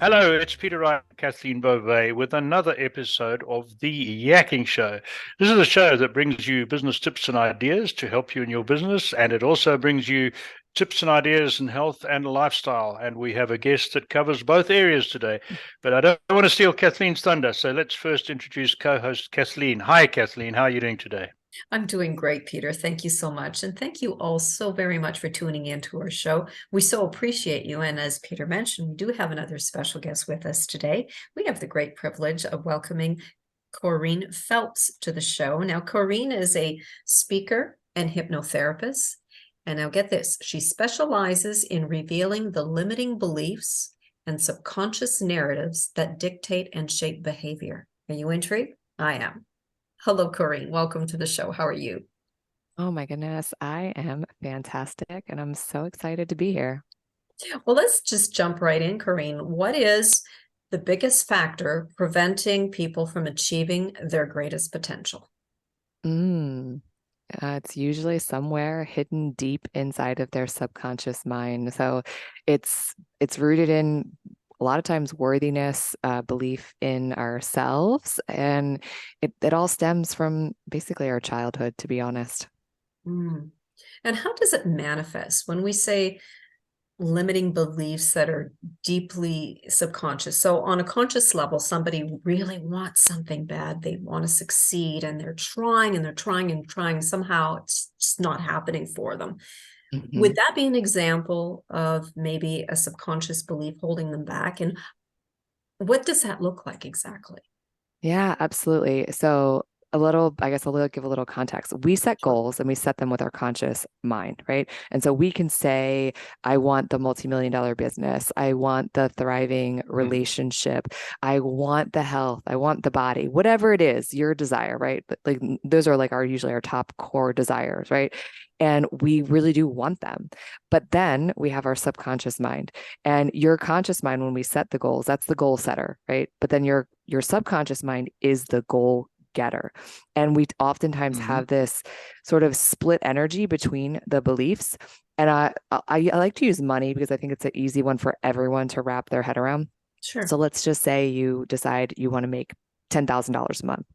Hello, it's Peter Wright and Kathleen Beauvais with another episode of the Yakking Show. This is a show that brings you business tips and ideas to help you in your business, and it also brings you tips and ideas in health and lifestyle. And we have a guest that covers both areas today. But I don't want to steal Kathleen's thunder, so let's first introduce co-host Kathleen. Hi, Kathleen. How are you doing today? I'm doing great, Peter. Thank you so much. And thank you all so very much for tuning in to our show. We so appreciate you. And as Peter mentioned, we do have another special guest with us today. We have the great privilege of welcoming Corene Phelps to the show. Now, Corene is a speaker and hypnotherapist. And now get this, she specializes in revealing the limiting beliefs and subconscious narratives that dictate and shape behavior. Are you intrigued? I am. Hello, Corene. Welcome to the show. How are you? Oh my goodness, I am fantastic and I'm so excited to be here. Well, let's just jump right in, Corene. What is the biggest factor preventing people from achieving their greatest potential? Mm, it's usually somewhere hidden deep inside of their subconscious mind. So it's rooted in a lot of times worthiness, belief in ourselves, and it all stems from basically our childhood, to be honest. Mm. And how does it manifest when we say limiting beliefs that are deeply subconscious? So, on a conscious level, somebody really wants something bad, they want to succeed, and they're trying and they're trying and trying. Somehow it's just not happening for them. Would Mhm. that be an example of maybe a subconscious belief holding them back? And what does that look like exactly? Yeah, absolutely. So I guess I'll give a little context. We set Sure. goals and we set them with our conscious mind, right? And so we can say, I want the multi-million-dollar business. I want the thriving Mm. relationship. I want the health. I want the body, whatever it is, your desire, right? But like those are like our usually our top core desires, right? And we really do want them. But then we have our subconscious mind. And your conscious mind, when we set the goals, that's the goal setter, right? But then your subconscious mind is the goal getter. And we oftentimes Mhm. have this sort of split energy between the beliefs. And I like to use money because I think it's an easy one for everyone to wrap their head around. So Sure. let's just say you decide you want to make $10,000 a month.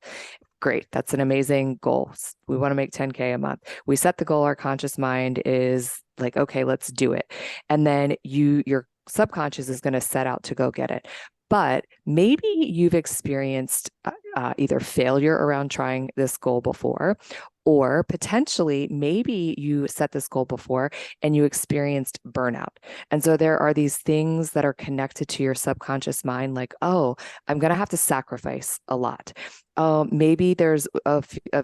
Great. That's an amazing goal. We want to make 10K a month. We set the goal. Our conscious mind is like, okay, let's do it. And then your subconscious is going to set out to go get it. But maybe you've experienced either failure around trying this goal before, or potentially maybe you set this goal before and you experienced burnout. And so there are these things that are connected to your subconscious mind, like, oh, I'm going to have to sacrifice a lot. Maybe there's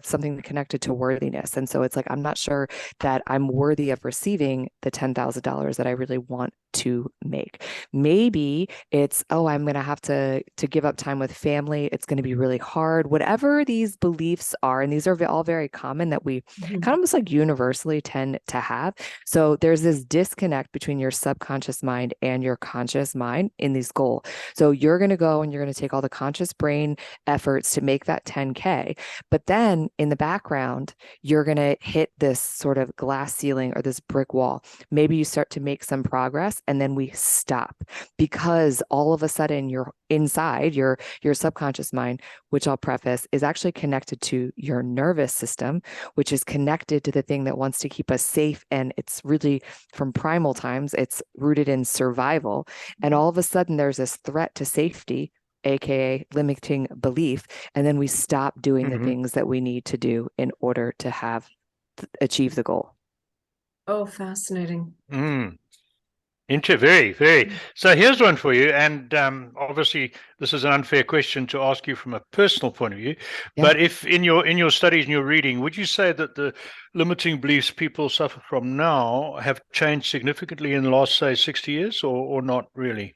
something connected to worthiness. And so it's like, I'm not sure that I'm worthy of receiving the $10,000 that I really want to make. Maybe it's, oh, I'm going to have to give up time with family. It's going to be really hard. Whatever these beliefs are, and these are all very common that we kind of Mhm. almost like universally tend to have. So there's this disconnect between your subconscious mind and your conscious mind in these goals. So you're going to go and you're going to take all the conscious brain efforts to make that 10K. But then in the background, you're going to hit this sort of glass ceiling or this brick wall. Maybe you start to make some progress and then we stop because all of a sudden you're inside your subconscious mind, which I'll preface is actually connected to your nervous system, which is connected to the thing that wants to keep us safe. And it's really from primal times, it's rooted in survival. And all of a sudden there's this threat to safety, aka limiting belief, and then we stop doing the Mhm. things that we need to do in order to have achieve the goal. Oh, fascinating. Mm. Very, very. So here's one for you, and obviously this is an unfair question to ask you from a personal point of view. Yeah. But if in your studies and your reading, would you say that the limiting beliefs people suffer from now have changed significantly in the last, say, 60 years, or not really?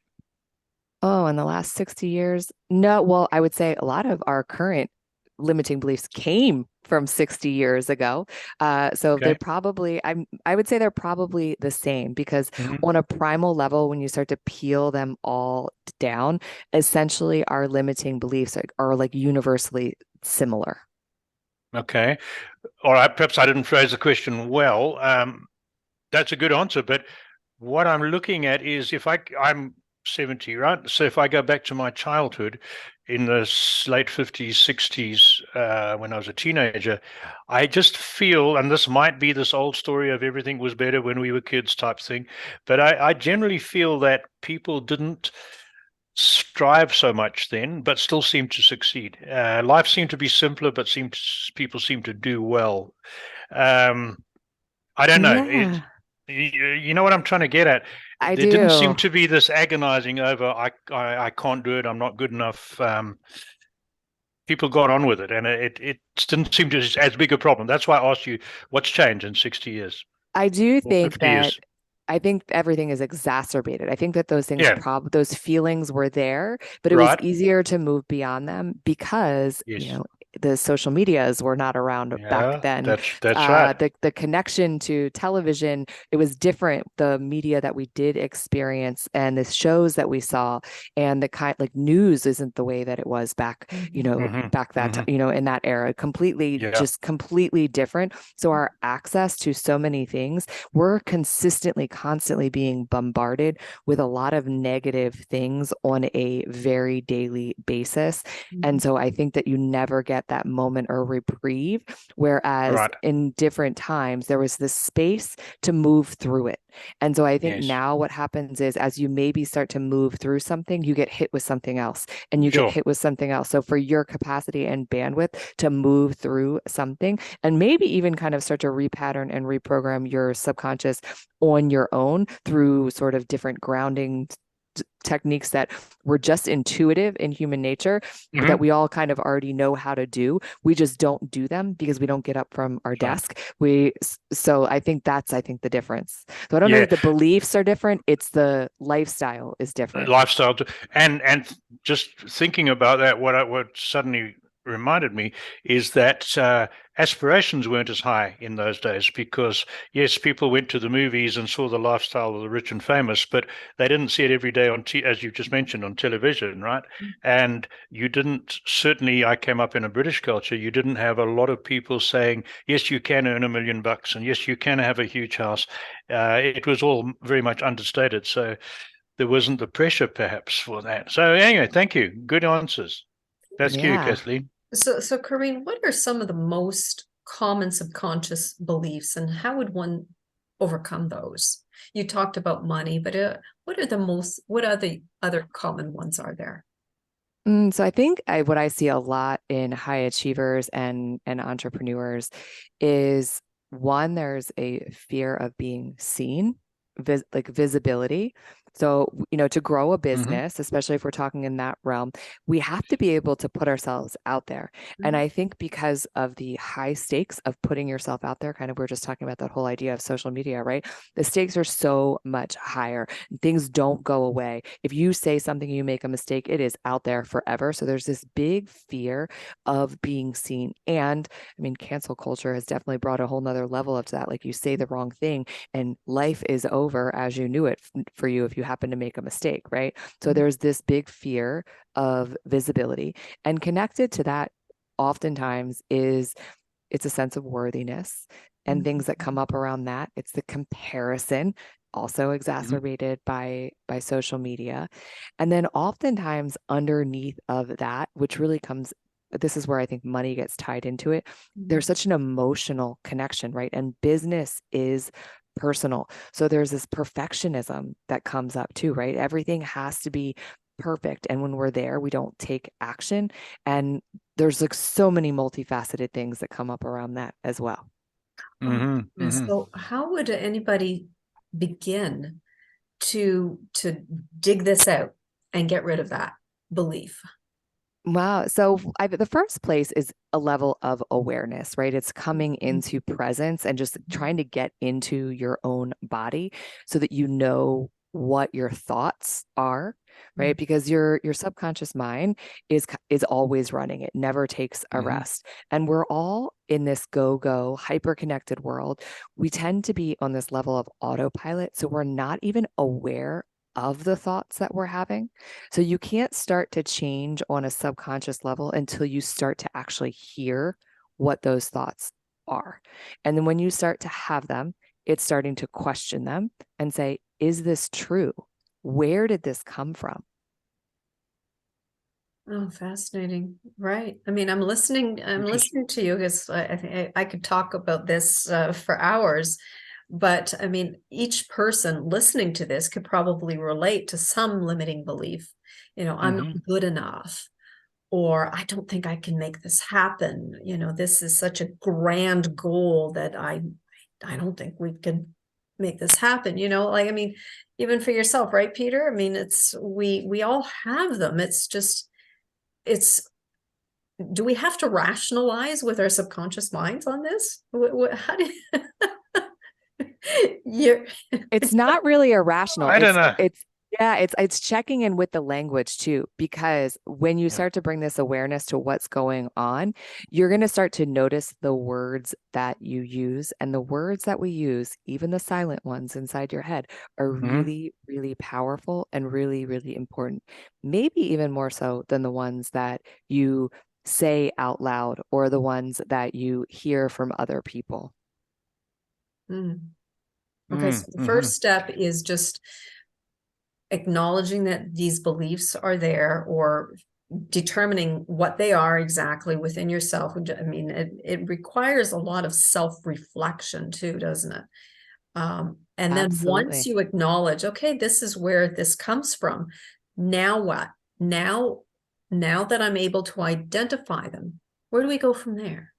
Oh, in the last 60 years? No, well, I would say a lot of our current limiting beliefs came from 60 years ago. So they're Okay. probably, I would say they're probably the same because Hmm. on a primal level, when you start to peel them all down, essentially our limiting beliefs are like universally similar. Okay. All right. Perhaps I didn't phrase the question well. That's a good answer, but what I'm looking at is if I'm 70, right? So if I go back to my childhood in the late 50s, 60s, when I was a teenager, I just feel, and this might be this old story of everything was better when we were kids type thing, but I generally feel that people didn't strive so much then, but still seem to succeed. Life seemed to be simpler, but people seem to do well. I don't know. Yeah, You know what I'm trying to get at? I There didn't seem do. to be this agonizing over I can't do it. I'm not good enough. People got on with it, and it didn't seem to as big a problem. That's why I asked you what's changed in 60 years I do or think 50 that years. I think everything is exacerbated. I think that those things Yeah, those feelings were there, but it was right. easier to move beyond them because, Yes. the social medias were not around back Yeah, then. that's right. The connection to television, it was different. The media that we did experience and the shows that we saw and the kind like news isn't the way that it was back, Hmm. back that, Hmm. in that era, Yeah, completely different. So our access to so many things, we're constantly being bombarded with a lot of negative things on a very daily basis. And so I think that you never get that moment or reprieve. Whereas right. in different times, there was this space to move through it. And so I think Yes, now what happens is as you maybe start to move through something, you get hit with something else and you get sure. hit with something else. So for your capacity and bandwidth to move through something and maybe even kind of start to repattern and reprogram your subconscious on your own through sort of different grounding techniques that were just intuitive in human nature that Hmm. we all kind of already know how to do. We just don't do them because we don't get up from our Right. desk. So I think that's the difference. So I don't know Yeah, that the beliefs are different. It's the lifestyle is different. lifestyle and just thinking about that, what suddenly reminded me is that aspirations weren't as high in those days because yes, people went to the movies and saw the lifestyle of the rich and famous, but they didn't see it every day as you just mentioned, on television, right? And you didn't, certainly I came up in a British culture, you didn't have a lot of people saying yes, you can earn $1 million and yes, you can have a huge house. It was all very much understated, so there wasn't the pressure perhaps for that. So anyway, thank you. Good answers. That's you, Yeah. Kathleen. So Corene, what are some of the most common subconscious beliefs and how would one overcome those? You talked about money, but what are the other common ones are there? So I think what I see a lot in high achievers and entrepreneurs is one, there's a fear of being seen, like visibility. So, to grow a Hmm. business, especially if we're talking in that realm, we have to be able to put ourselves out there. And I think because of the high stakes of putting yourself out there, kind of, we're just talking about that whole idea of social media, right? The stakes are so much higher. Things don't go away. If you say something, you make a mistake, it is out there forever. So there's this big fear of being seen. And I mean, cancel culture has definitely brought a whole nother level up to that. Like you say the wrong thing and life is over as you knew it for you if you happen to make a mistake, right? So there's this big fear of visibility. And connected to that, oftentimes is it's a sense of worthiness and things that come up around that. It's the comparison, also Hmm. exacerbated by social media. And then oftentimes underneath of that, which really comes, this is where I think money gets tied into it. There's such an emotional connection, right? And business is personal. So there's this perfectionism that comes up too, right? Everything has to be perfect. And when we're there, we don't take action. And there's like so many multifaceted things that come up around that as well. Oh, Hmm. goodness. Hmm. So how would anybody begin to dig this out and get rid of that belief? Wow. So the first place is a level of awareness, right? It's coming into presence and just trying to get into your own body so that you know what your thoughts are, right? Because your subconscious mind is always running. It never takes a Hmm. rest. And we're all in this go-go hyper-connected world. We tend to be on this level of autopilot, so we're not even aware of the thoughts that we're having. So you can't start to change on a subconscious level until you start to actually hear what those thoughts are. And then when you start to have them, it's starting to question them and say, is this true? Where did this come from? Oh, fascinating. Right. I mean, I'm listening to you because I think I could talk about this for hours, but I mean, each person listening to this could probably relate to some limiting belief. I'm not good enough, or I don't think I can make this happen. This is such a grand goal that I don't think we can make this happen. I mean, even for yourself, right, Peter? I mean, we all have them. Do we have to rationalize with our subconscious minds on this? How do you? It's not really irrational. I don't know. It's checking in with the language too, because when you start to bring this awareness to what's going on, you're going to start to notice the words that you use, and the words that we use, even the silent ones inside your head, are really, really powerful and really, really important. Maybe even more so than the ones that you say out loud or the ones that you hear from other people. Okay, so the first step is just acknowledging that these beliefs are there, or determining what they are exactly within yourself. I mean, it requires a lot of self-reflection too, doesn't it? And then once you acknowledge, okay, this is where this comes from. Now what? Now that I'm able to identify them, where do we go from there?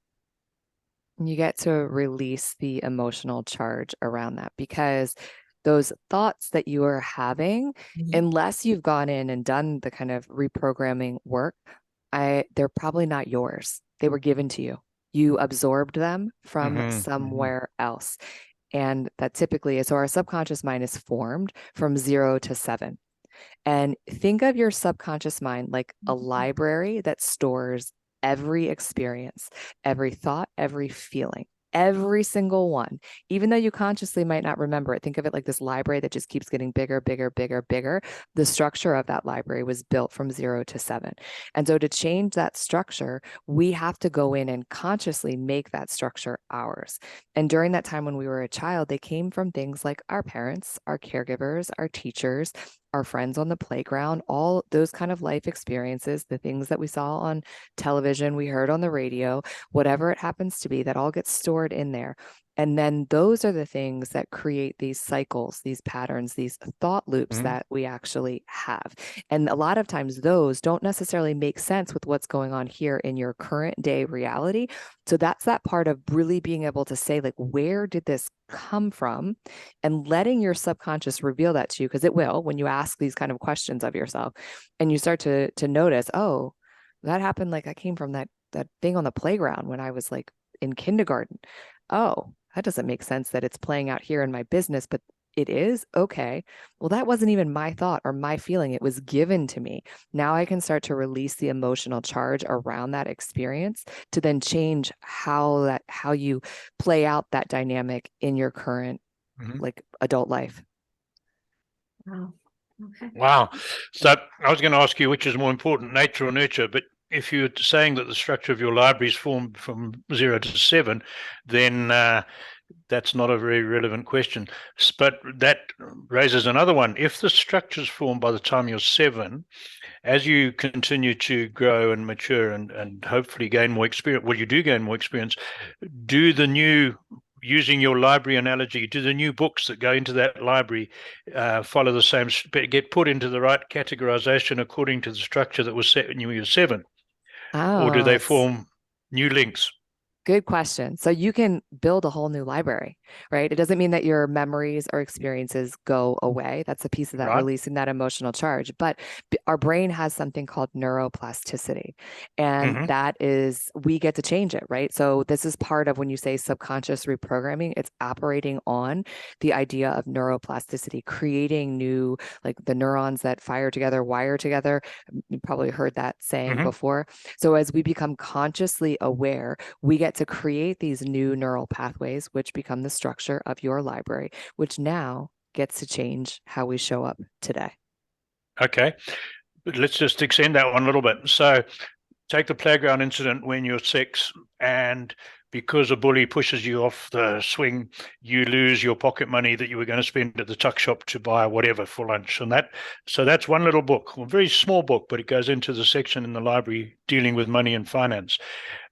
You get to release the emotional charge around that, because those thoughts that you are having, unless you've gone in and done the kind of reprogramming work, they're probably not yours. They were given to you. You absorbed them from somewhere else. And that typically is, so our subconscious mind is formed from 0 to 7. And think of your subconscious mind like a library that stores every experience, every thought, every feeling, every single one. Even though you consciously might not remember it, think of it like this library that just keeps getting bigger, bigger, bigger, bigger. The structure of that library was built from 0 to 7. And so to change that structure, we have to go in and consciously make that structure ours. And during that time when we were a child, they came from things like our parents, our caregivers, our teachers, our friends on the playground, all those kind of life experiences, the things that we saw on television, we heard on the radio, whatever it happens to be, that all gets stored in there. And then those are the things that create these cycles, these patterns, these thought loops that we actually have. And a lot of times those don't necessarily make sense with what's going on here in your current day reality. So that's that part of really being able to say, like, where did this come from? And letting your subconscious reveal that to you, because it will, when you ask these kind of questions of yourself and you start to notice, oh, that happened, like I came from that thing on the playground when I was like in kindergarten. Oh, that doesn't make sense that it's playing out here in my business, but it is. Okay. Well, that wasn't even my thought or my feeling. It was given to me. Now I can start to release the emotional charge around that experience to then change how you play out that dynamic in your current like adult life. Wow. Okay. Wow. So I was going to ask you, which is more important, nature or nurture? But if you're saying that the structure of your library is formed from 0 to 7, then that's not a very relevant question. But that raises another one. If the structure is formed by the time you're 7, as you continue to grow and mature and hopefully gain more experience, well, you do gain more experience, using your library analogy, do the new books that go into that library follow the same, get put into the right categorization according to the structure that was set when you were 7? Or do they form new links? Good question. So you can build a whole new library, right? It doesn't mean that your memories or experiences go away. That's a piece of that, releasing that emotional charge. But our brain has something called neuroplasticity. And that is, we get to change it, right? So this is part of when you say subconscious reprogramming, it's operating on the idea of neuroplasticity, creating new, like the neurons that fire together, wire together. You probably heard that saying before. So as we become consciously aware, we get to create these new neural pathways, which become the structure of your library, which now gets to change how we show up today. Okay, but let's just extend that one a little bit. So take the playground incident when you're 6, and because a bully pushes you off the swing, you lose your pocket money that you were going to spend at the tuck shop to buy whatever for lunch. And so that's one little book, a very small book, but it goes into the section in the library dealing with money and finance.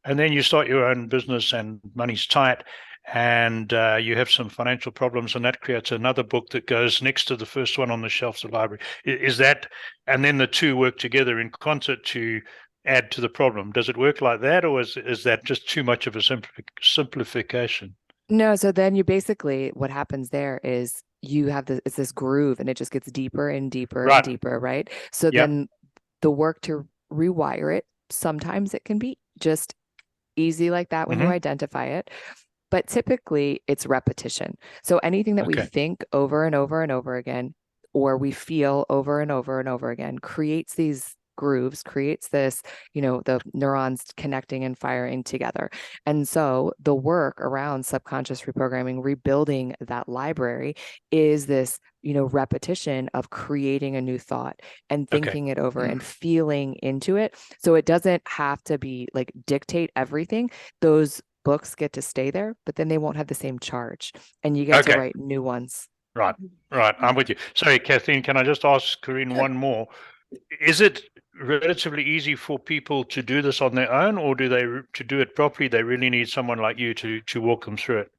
And then you start your own business and money's tight, and you have some financial problems, and that creates another book that goes next to the first one on the shelves of the library. Is that, and then the two work together in concert to add to the problem. Does it work like that, or is that just too much of a simplification? No, so then you basically, what happens there is you have it's this groove, and it just gets deeper and deeper and Right. deeper, right? So Yep. then the work to rewire it, sometimes it can be just easy like that when you identify it. But typically it's repetition. So anything that we think over and over and over again, or we feel over and over and over again, creates these grooves, creates this, the neurons connecting and firing together. And so the work around subconscious reprogramming, rebuilding that library, is this, repetition of creating a new thought and thinking it over and feeling into it. So it doesn't have to be like dictate everything. Those books get to stay there, but then they won't have the same charge, and you get to write new ones. Right. I'm with you. Sorry, Kathleen, can I just ask Corene one more? Is it relatively easy for people to do this on their own, or to do it properly, they really need someone like you to walk them through it?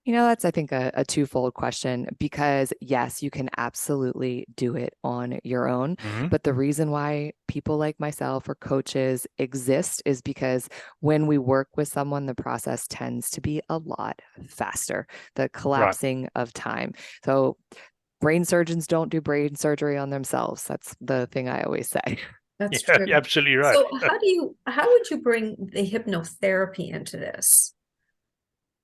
That's, I think, a twofold question, because yes, you can absolutely do it on your own. But the reason why people like myself or coaches exist is because when we work with someone, the process tends to be a lot faster, the collapsing of time. So brain surgeons don't do brain surgery on themselves. That's the thing I always say. That's true. You're absolutely right. So how would you bring the hypnotherapy into this?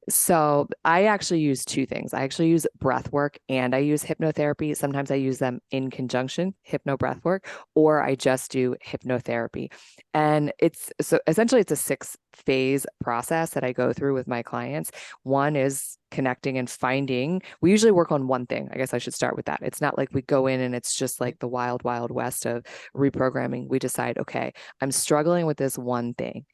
So I actually use two things. I actually use breath work and I use hypnotherapy. Sometimes I use them in conjunction, hypno breath work, or I just do hypnotherapy. And essentially it's a 6-phase process that I go through with my clients. One is connecting and finding. We usually work on one thing. I guess I should start with that. It's not like we go in and it's just like the wild, wild west of reprogramming. We decide, okay, I'm struggling with this one thing.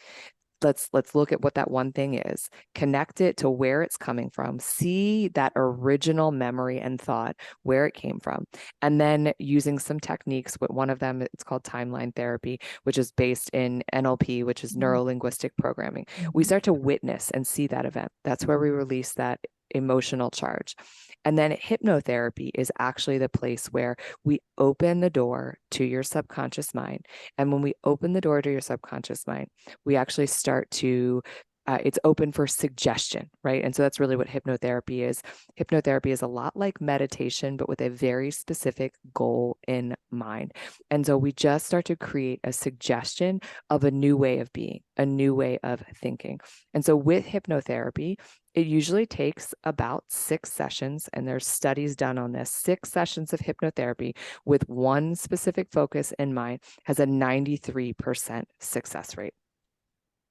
Let's look at what that one thing is, connect it to where it's coming from, see that original memory and thought, where it came from. And then using some techniques, but one of them, it's called timeline therapy, which is based in NLP, which is Neuro-Linguistic Programming. We start to witness and see that event. That's where we release that emotional charge. And then hypnotherapy is actually the place where we open the door to your subconscious mind. And when we open the door to your subconscious mind, we actually start to it's open for suggestion, right? And so that's really what hypnotherapy is. Hypnotherapy is a lot like meditation, but with a very specific goal in mind. And so we just start to create a suggestion of a new way of being, a new way of thinking. And so with hypnotherapy, it usually takes about 6 sessions, and there's studies done on this. 6 sessions of hypnotherapy with one specific focus in mind has a 93% success rate.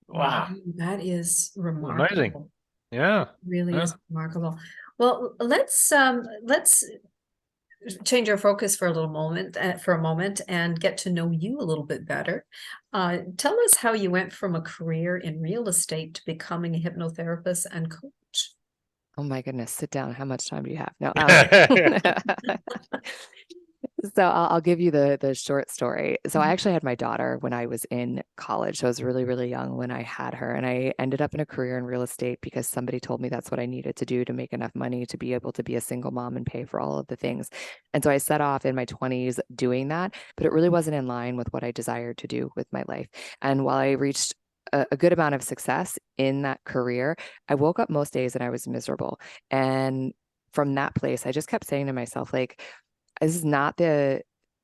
Wow. That is remarkable. Amazing. Yeah. It really is remarkable. Well, let's change our focus for a moment and get to know you a little bit better. Tell us how you went from a career in real estate to becoming a hypnotherapist and coach. Oh my goodness, sit down. How much time do you have? No. So I'll give you the short story. So I actually had my daughter when I was in college. So I was really, really young when I had her. And I ended up in a career in real estate because somebody told me that's what I needed to do to make enough money to be able to be a single mom and pay for all of the things. And so I set off in my 20s doing that, but it really wasn't in line with what I desired to do with my life. And while I reached a good amount of success in that career, I woke up most days and I was miserable. And from that place, I just kept saying to myself, like, this is not the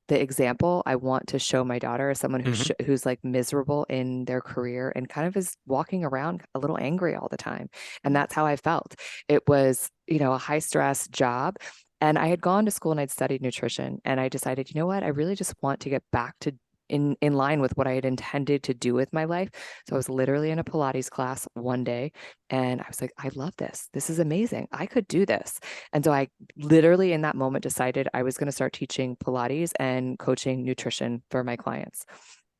example I want to show my daughter, as someone who's like miserable in their career and kind of is walking around a little angry all the time. And that's how I felt. It was, a high stress job. And I had gone to school and I'd studied nutrition, and I decided, you know what, I really just want to get back to in line with what I had intended to do with my life. So I was literally in a Pilates class one day and I was like, I love this. This is amazing. I could do this. And so I literally in that moment decided I was going to start teaching Pilates and coaching nutrition for my clients.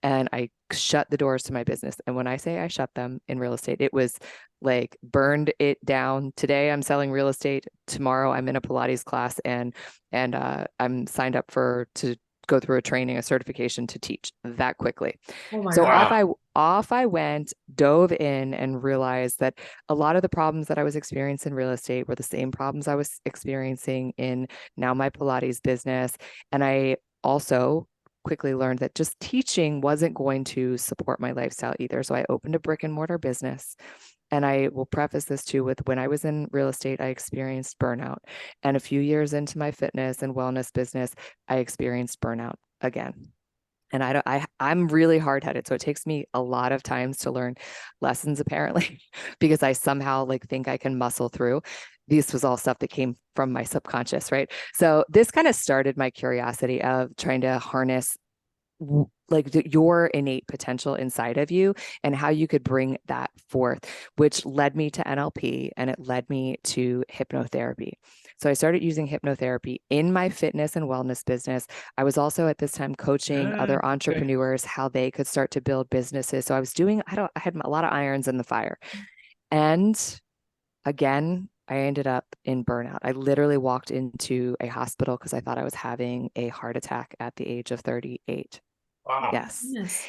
and I shut the doors to my business. And when I say I shut them in real estate, it was like burned it down. Today I'm selling real estate. Tomorrow I'm in a Pilates class, and I'm signed up to go through a training, a certification to teach that quickly. Oh my So God. off I went, dove in, and realized that a lot of the problems that I was experiencing in real estate were the same problems I was experiencing in now my Pilates business. And I also quickly learned that just teaching wasn't going to support my lifestyle either. So I opened a brick and mortar business. And I will preface this too with, when I was in real estate, I experienced burnout. And a few years into my fitness and wellness business, I experienced burnout again. And I'm really hard-headed. So it takes me a lot of times to learn lessons, apparently, because I somehow like think I can muscle through. This was all stuff that came from my subconscious, right? So this kind of started my curiosity of trying to harness like your innate potential inside of you and how you could bring that forth, which led me to NLP, and it led me to hypnotherapy. So I started using hypnotherapy in my fitness and wellness business. I was also at this time coaching other Okay. entrepreneurs how they could start to build businesses. So I was doing, I had a lot of irons in the fire. And again, I ended up in burnout. I literally walked into a hospital because I thought I was having a heart attack at the age of 38. Wow. Yes. Yes.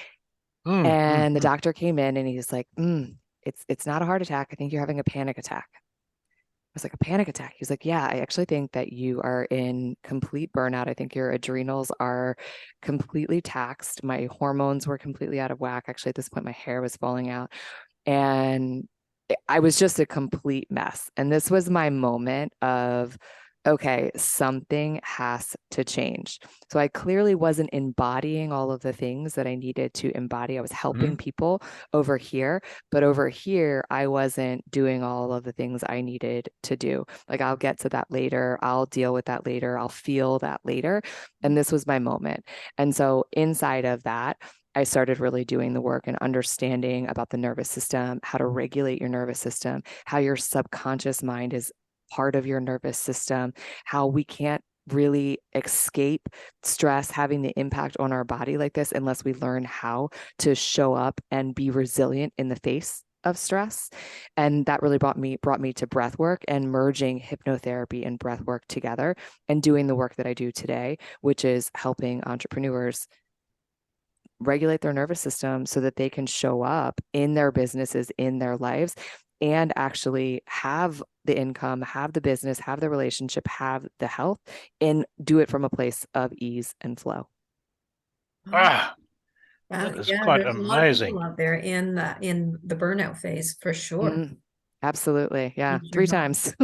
And the doctor came in and he's like, it's not a heart attack. I think you're having a panic attack. I was like, a panic attack? He's like, yeah, I actually think that you are in complete burnout. I think your adrenals are completely taxed. My hormones were completely out of whack. Actually, at this point, my hair was falling out. And I was just a complete mess. And this was my moment of, okay, something has to change. So I clearly wasn't embodying all of the things that I needed to embody. I was helping people over here, but over here, I wasn't doing all of the things I needed to do. Like, I'll get to that later. I'll deal with that later. I'll feel that later. And this was my moment. And so inside of that, I started really doing the work and understanding about the nervous system, how to regulate your nervous system, how your subconscious mind is part of your nervous system, how we can't really escape stress having the impact on our body like this unless we learn how to show up and be resilient in the face of stress. And that really brought me to breath work and merging hypnotherapy and breath work together and doing the work that I do today, which is helping entrepreneurs regulate their nervous system so that they can show up in their businesses, in their lives, and actually have the income, have the business, have the relationship, have the health, and do it from a place of ease and flow. That is quite there's a lot of amazing. people out there in the burnout phase for sure. Absolutely. Yeah. Need your 3 help. times.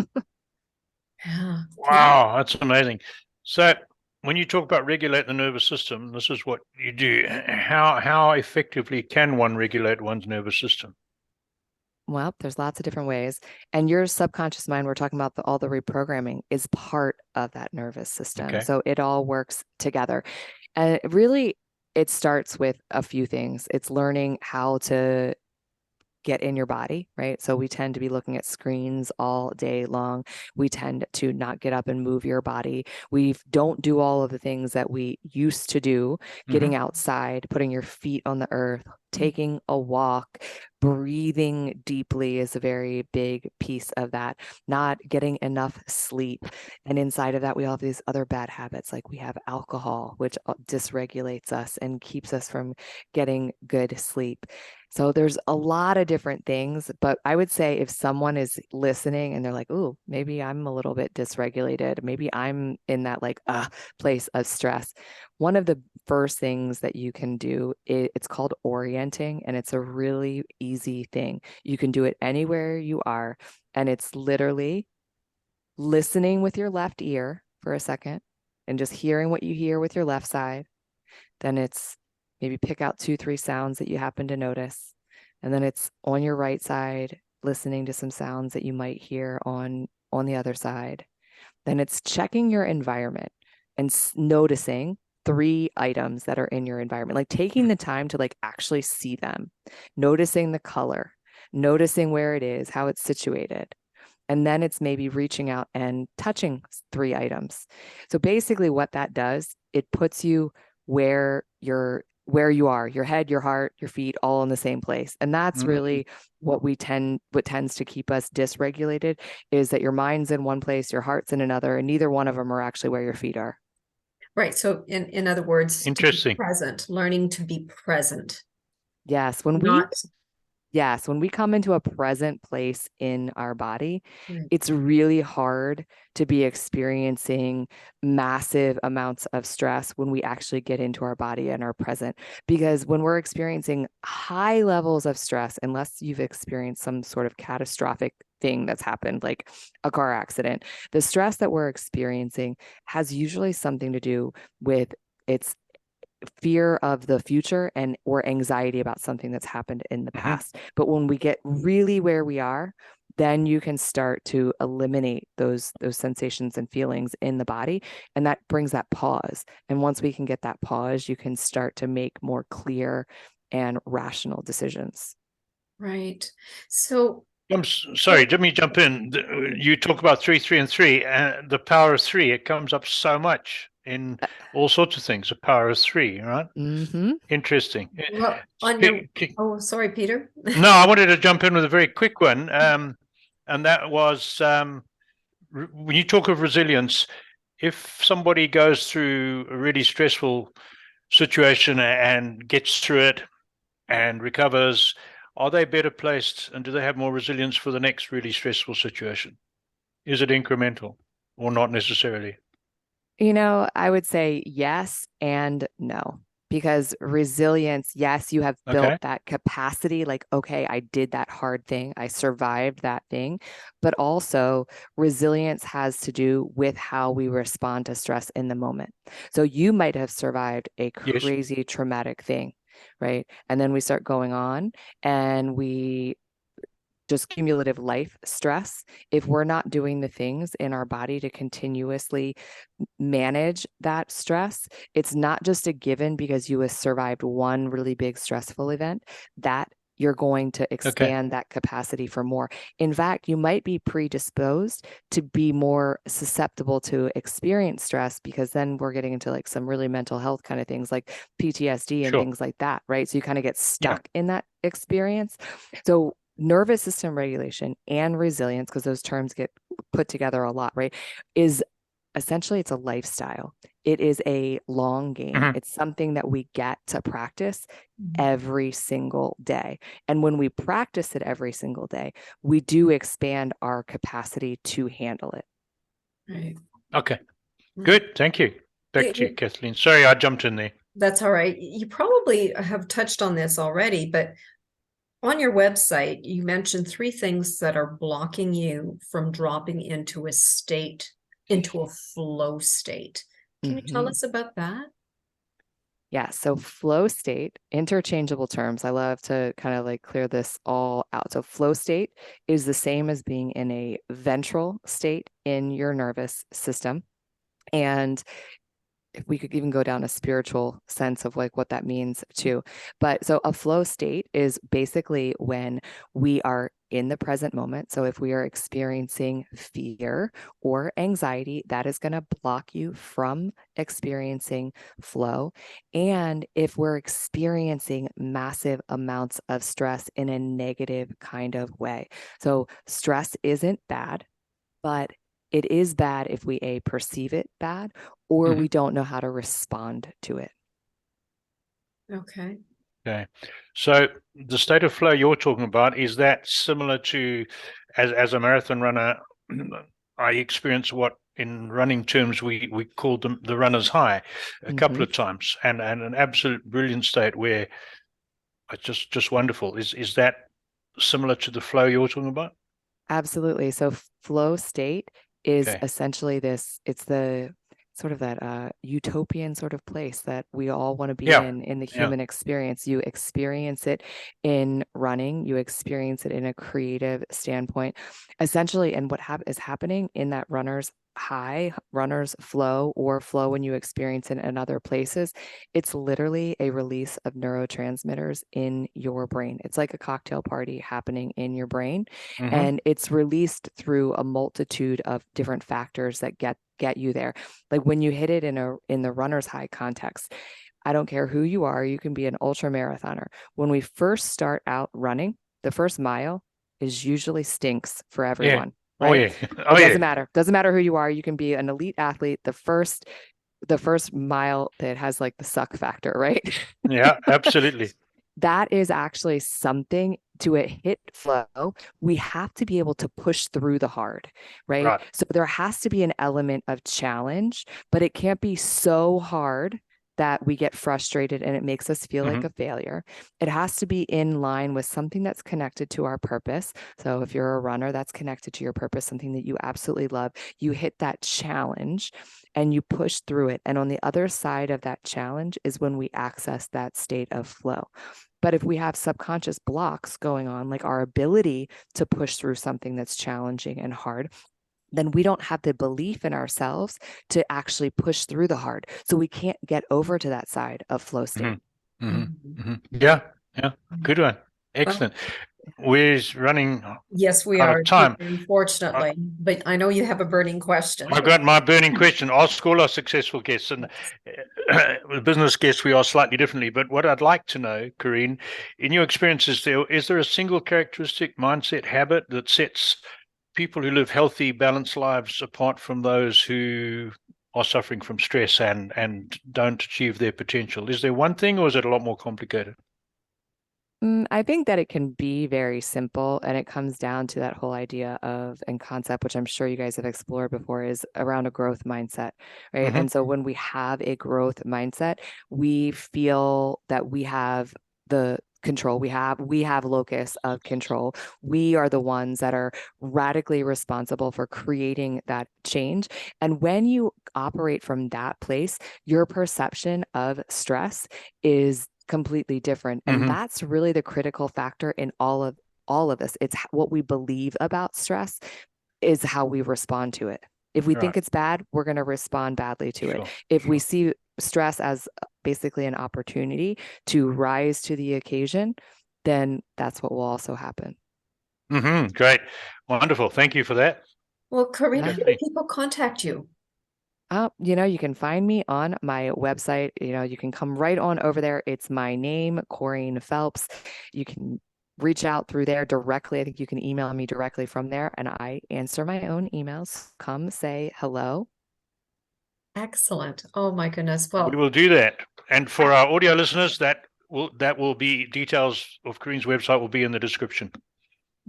Yeah. Wow, that's amazing. So when you talk about regulate the nervous system, this is what you do. How effectively can one regulate one's nervous system? Well, there's lots of different ways. And your subconscious mind, we're talking about all the reprogramming, is part of that nervous system. Okay. So it all works together. And it starts with a few things. It's learning how to get in your body, right? So we tend to be looking at screens all day long. We tend to not get up and move your body. We don't do all of the things that we used to do, getting outside, putting your feet on the earth, taking a walk, breathing deeply is a very big piece of that, not getting enough sleep. And inside of that, we all have these other bad habits, like we have alcohol, which dysregulates us and keeps us from getting good sleep. So there's a lot of different things, but I would say if someone is listening and they're like, "Ooh, maybe I'm a little bit dysregulated. Maybe I'm in that place of stress." One of the first things that you can do, it's called orienting, and it's a really easy thing. You can do it anywhere you are, and it's literally listening with your left ear for a second and just hearing what you hear with your left side. Then it's maybe pick out 2, 3 sounds that you happen to notice. And then it's on your right side, listening to some sounds that you might hear on the other side. Then it's checking your environment and noticing 3 items that are in your environment, like taking the time to actually see them, noticing the color, noticing where it is, how it's situated. And then it's maybe reaching out and touching 3 items. So basically what that does, it puts you where you're where you are, your head, your heart, your feet, all in the same place. And that's Mm. really what tends to keep us dysregulated, is that your mind's in one place, your heart's in another, and neither one of them are actually where your feet are. Right. So in other words, to be Interesting. present, learning to be present. Yes, when we come into a present place in our body, Right. it's really hard to be experiencing massive amounts of stress when we actually get into our body and are present. Because when we're experiencing high levels of stress, unless you've experienced some sort of catastrophic thing that's happened, like a car accident, the stress that we're experiencing has usually something to do with its fear of the future and or anxiety about something that's happened in the past. But when we get really where we are, then you can start to eliminate those sensations and feelings in the body, and that brings that pause. And once we can get that pause, you can start to make more clear and rational decisions. Right. So I'm sorry, let me jump in. You talk about 3, 3, and 3, and the power of 3. It comes up so much in all sorts of things. The power of 3, right? Mm-hmm. Interesting. well, on your, oh, sorry, Peter. No, I wanted to jump in with a very quick one, and that was when you talk of resilience. If somebody goes through a really stressful situation and gets through it and recovers, are they better placed, and do they have more resilience for the next really stressful situation? Is it incremental or not necessarily? I would say yes and no, because resilience, yes, you have built Okay. that capacity, like, okay, I did that hard thing, I survived that thing, but also resilience has to do with how we respond to stress in the moment. So you might have survived a Yes. crazy traumatic thing, right? And then we start going on and we just cumulative life stress. If we're not doing the things in our body to continuously manage that stress, it's not just a given because you have survived one really big stressful event that you're going to expand that capacity for more. In fact, you might be predisposed to be more susceptible to experience stress, because then we're getting into like some really mental health kind of things like PTSD and Sure. things like that, right? So you kind of get stuck in that experience. So nervous system regulation and resilience, because those terms get put together a lot, right, is essentially, it's a lifestyle. It is a long game. It's something that we get to practice every single day. And when we practice it every single day, we do expand our capacity to handle it. Right. Okay. Good. Thank you. Back to you, Kathleen. Sorry, I jumped in there. That's all right. You probably have touched on this already, but on your website, you mentioned 3 things that are blocking you from dropping into a flow state. Can you tell us about that? Yeah, so flow state, interchangeable terms. I love to kind of like clear this all out. So flow state is the same as being in a ventral state in your nervous system. And if we could even go down a spiritual sense of like what that means too. But so a flow state is basically when we are in the present moment. So if we are experiencing fear or anxiety, that is going to block you from experiencing flow. And if we're experiencing massive amounts of stress in a negative kind of way. So stress isn't bad, but it is bad if we perceive it bad, or we don't know how to respond to it. Okay. Okay. So the state of flow you're talking about, is that similar to, as a marathon runner, I experience what in running terms we call them the runner's high a couple of times, and an absolute brilliant state where it's just wonderful. Is that similar to the flow you're talking about? Absolutely. So flow state is Okay. essentially this, it's the sort of that utopian sort of place that we all want to be Yeah. in the human experience. You experience it in running, you experience it in a creative standpoint, essentially. And what is happening in that runner's high, runner's flow, or flow when you experience it in other places, it's literally a release of neurotransmitters in your brain. It's like a cocktail party happening in your brain, and it's released through a multitude of different factors that get you there. Like when you hit it in the runner's high context, I don't care who you are. You can be an ultra marathoner. When we first start out running, the first mile is usually stinks for everyone, Oh right? yeah. Oh It doesn't yeah. matter. Doesn't matter who you are. You can be an elite athlete. The first mile that has like the suck factor, right? Yeah, absolutely. That is actually something to hit flow. We have to be able to push through the hard, right? Right. So there has to be an element of challenge, but it can't be so hard that we get frustrated and it makes us feel like a failure. It has to be in line with something that's connected to our purpose. So if you're a runner, that's connected to your purpose, something that you absolutely love. You hit that challenge and you push through it. And on the other side of that challenge is when we access that state of flow. But if we have subconscious blocks going on, like our ability to push through something that's challenging and hard, then we don't have the belief in ourselves to actually push through the hard. So we can't get over to that side of flow state. Yeah. Good one. Excellent. We're running Yes, we out are, of time. unfortunately, but I know you have a burning question. I've got my burning question. Ask all our successful guests, and with business guests, we are slightly differently. But what I'd like to know, Corene, in your experience, is there a single characteristic, mindset, habit that sets people who live healthy, balanced lives apart from those who are suffering from stress and don't achieve their potential? Is there one thing, or is it a lot more complicated? I think that it can be very simple, and it comes down to that whole idea of and concept, which I'm sure you guys have explored before, is around a growth mindset, right? And so when we have a growth mindset, we feel that we have the control. We have locus of control. We are the ones that are radically responsible for creating that change. And when you operate from that place, your perception of stress is completely different. And that's really the critical factor in all of this. It's what we believe about stress is how we respond to it. If we think it's bad, we're going to respond badly to it. If we see stress as basically an opportunity to rise to the occasion, then that's what will also happen. Great. Wonderful. Thank you for that. Well, Corene, how do people contact you? You can find me on my website. You can come right on over there. It's my name, Corene Phelps. You can reach out through there directly. I think you can email me directly from there, and I answer my own emails. Come say hello. Excellent. Oh my goodness. Well, We will do that. And for our audio listeners, that will be details of Corene's website will be in the description.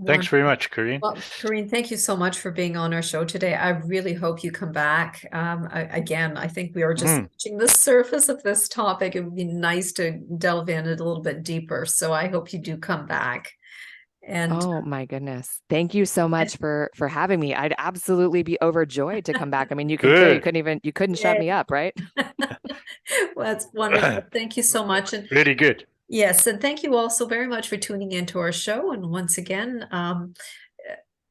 Thanks very much, Corene. Well, Corene, thank you so much for being on our show today. I really hope you come back. Again, I think we are just touching the surface of this topic. It would be nice to delve in it a little bit deeper. So I hope you do come back. And oh my goodness, thank you so much for having me. I'd absolutely be overjoyed to come back. I mean, you couldn't shut me up, right? Well, that's wonderful. Thank you so much. And really good. yes, and thank you also very much for tuning into our show. And once again,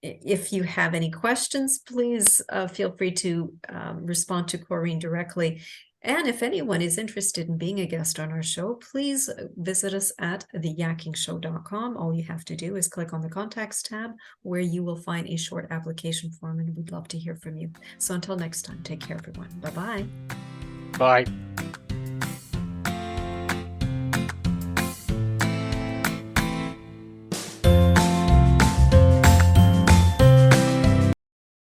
if you have any questions, please feel free to respond to Corene directly. And if anyone is interested in being a guest on our show, please visit us at theyakkingshow.com. All you have to do is click on the contacts tab, where you will find a short application form, and we'd love to hear from you. So until next time, take care, everyone. Bye-bye. Bye.